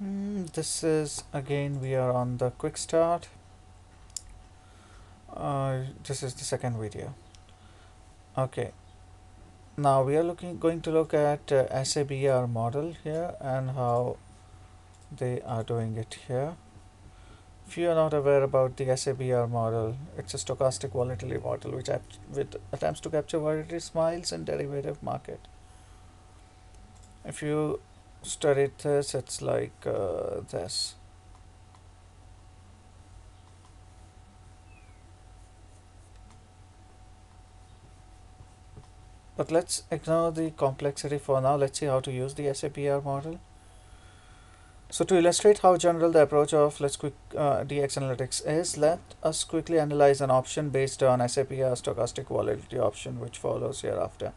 This is again, we are on the quick start. This is the second video. Okay, now we are going to look at SABR model here and how they are doing it here. If you are not aware about the SABR model, it's a stochastic volatility model which attempts to capture volatility smiles in derivative market. If you studied this, it's like this. But let's ignore the complexity for now. Let's see how to use the SABR model. So to illustrate how general the approach of Let's Quick DX Analytics is, let us quickly analyze an option based on SABR stochastic volatility option, which follows hereafter.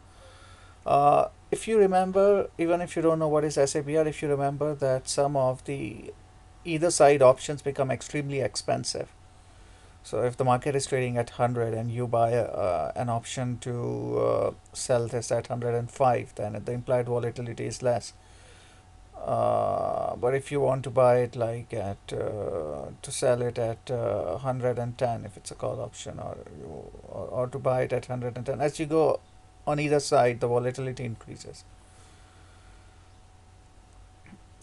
If you remember, even if you don't know what is SABR, if you remember that some of the either side options become extremely expensive. So if the market is trading at 100 and you buy an option to sell this at 105, then the implied volatility is less. But if you want to buy it like at to sell it at 110, if it's a call option, or to buy it at 110, as you go on either side, the volatility increases.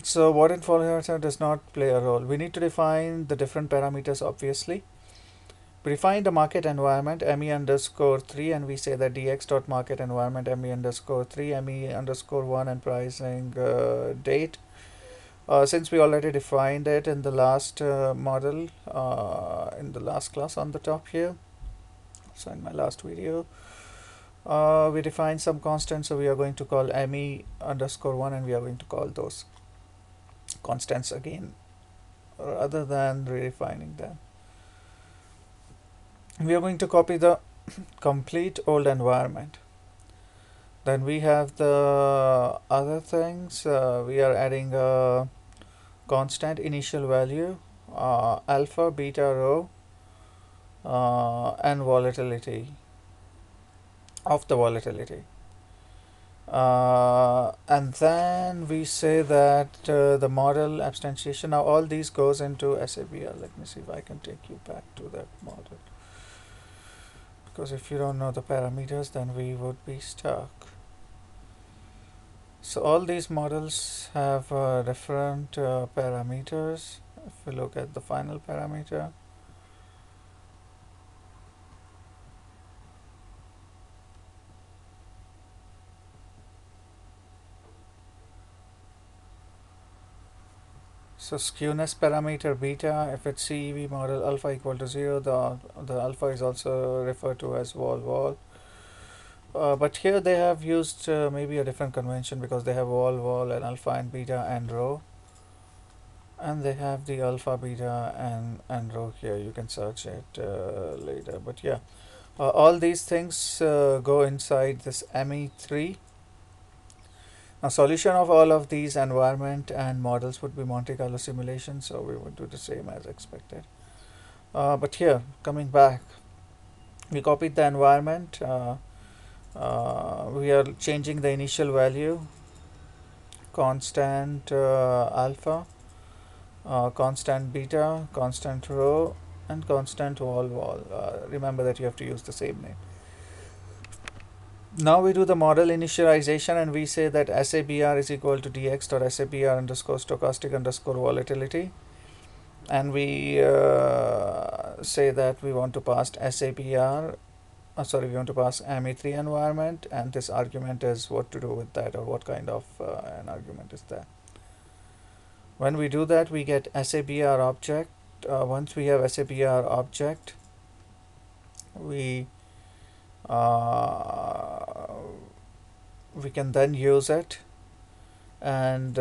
So what in follows does not play a role. We need to define the different parameters, obviously. We define the market environment ME underscore 3, and we say that dx dot market environment ME underscore 3, ME underscore 1, and pricing date. Since we already defined it in the last model, in the last class on the top here, so in my last video, we defined some constants, so we are going to call ME underscore 1, and we are going to call those constants again rather than redefining them. We are going to copy the complete old environment. Then we have the other things. We are adding a constant initial value, alpha, beta, rho, and volatility of the volatility. And then we say that the model abstention. Now all these goes into SABR. Let me see if I can take you back to that model. Because if you don't know the parameters, then we would be stuck. So all these models have different parameters. If we look at the final parameter, so skewness parameter beta, if it's CEV model alpha equal to 0, the alpha is also referred to as vol. But here they have used maybe a different convention, because they have vol, and alpha and beta and rho, and they have the alpha, beta, and rho here. You can search it later. But yeah, all these things go inside this ME3. Now solution of all of these environment and models would be Monte Carlo simulation, so we would do the same as expected. But here, coming back, we copied the environment. We are changing the initial value, constant alpha, constant beta, constant rho, and constant vol. Remember that you have to use the same name. Now we do the model initialization, and we say that SABR is equal to dx dot SABR underscore stochastic underscore volatility, and we say that we want to pass SABR. We want to pass ME3 environment, and this argument is what to do with that, or what kind of an argument is that. When we do that, we get SABR object. Once we have SABR object, we can then use it and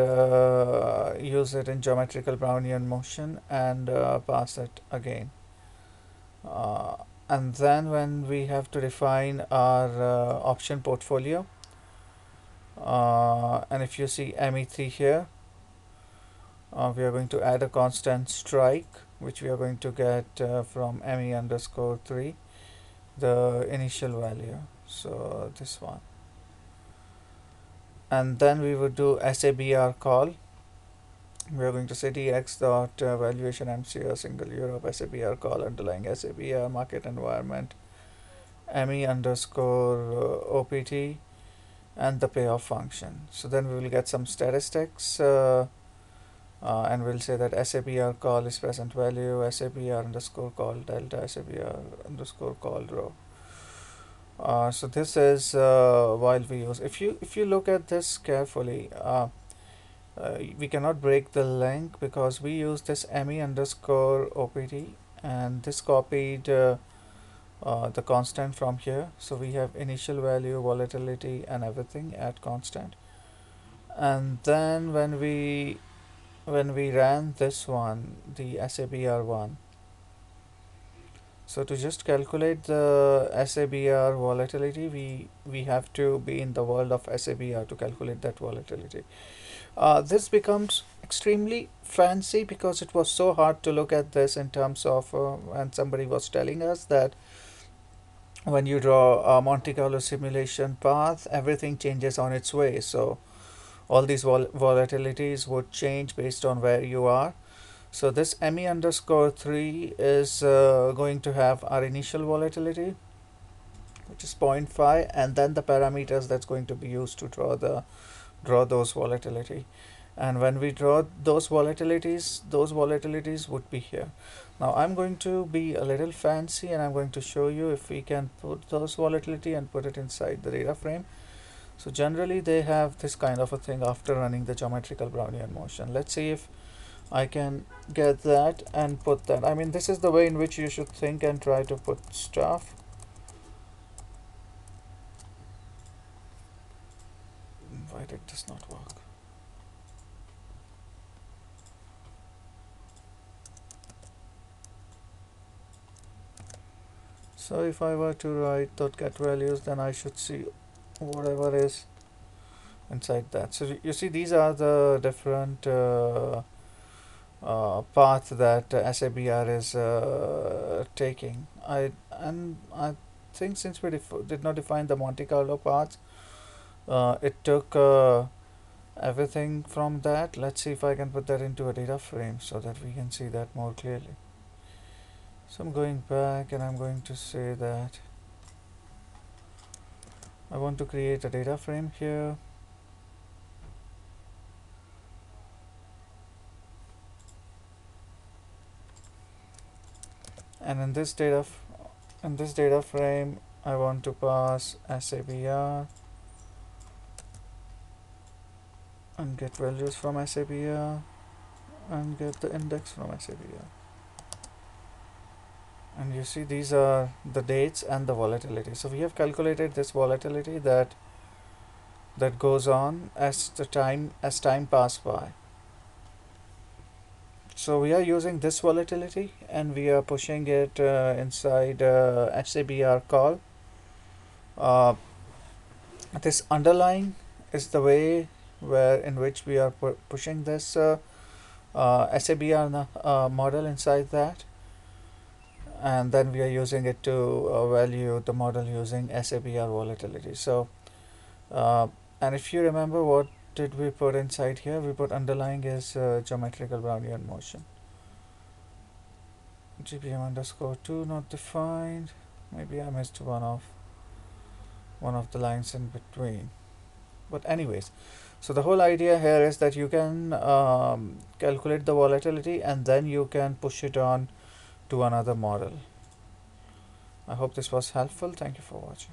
use it in geometrical Brownian motion and pass it again. And then when we have to define our option portfolio, and if you see ME3 here, we are going to add a constant strike, which we are going to get from ME underscore 3, the initial value, so this one. And then we would do SABR call, We are going to say dx dot valuation MCR single Europe SABR call underlying SABR market environment ME underscore OPT and the payoff function. So then we will get some statistics and we'll say that SABR call is present value, SABR underscore call delta, SABR underscore call row. So this is while we use. If you look at this carefully, we cannot break the link because we use this ME underscore OPT and this copied the constant from here. So we have initial value, volatility, and everything at constant. And then when we ran this one, the SABR one. So to just calculate the SABR volatility, we have to be in the world of SABR to calculate that volatility. This becomes extremely fancy because it was so hard to look at this in terms of when somebody was telling us that when you draw a Monte Carlo simulation path, everything changes on its way. So all these volatilities would change based on where you are. So this ME underscore 3 is going to have our initial volatility, which is 0.5, and then the parameters that's going to be used to draw those volatility. And when we draw those volatilities would be here. Now I'm going to be a little fancy and I'm going to show you if we can put those volatility and put it inside the data frame. So generally they have this kind of a thing after running the geometrical Brownian motion. Let's see if I can get that and put that. I mean, this is the way in which you should think and try to put stuff. Why did this not work? So if I were to write .get values, then I should see whatever is inside that. So you see these are the different path that SABR is taking. I think since we did not define the Monte Carlo paths, it took everything from that. Let's see if I can put that into a data frame so that we can see that more clearly. So I'm going back and I'm going to say that I want to create a data frame here. And in this data frame I want to pass SABR and get values from SABR and get the index from SABR. And you see these are the dates and the volatility. So we have calculated this volatility that goes on as time pass by. So we are using this volatility and we are pushing it inside SABR call. This underlying is the way in which we are pushing this SABR model inside that, and then we are using it to value the model using SABR volatility. So and if you remember, what did we put inside here? We put underlying is geometrical Brownian motion. GPM underscore 2 not defined. Maybe I missed one of the lines in between. But anyways, so the whole idea here is that you can calculate the volatility and then you can push it on to another model. I hope this was helpful. Thank you for watching.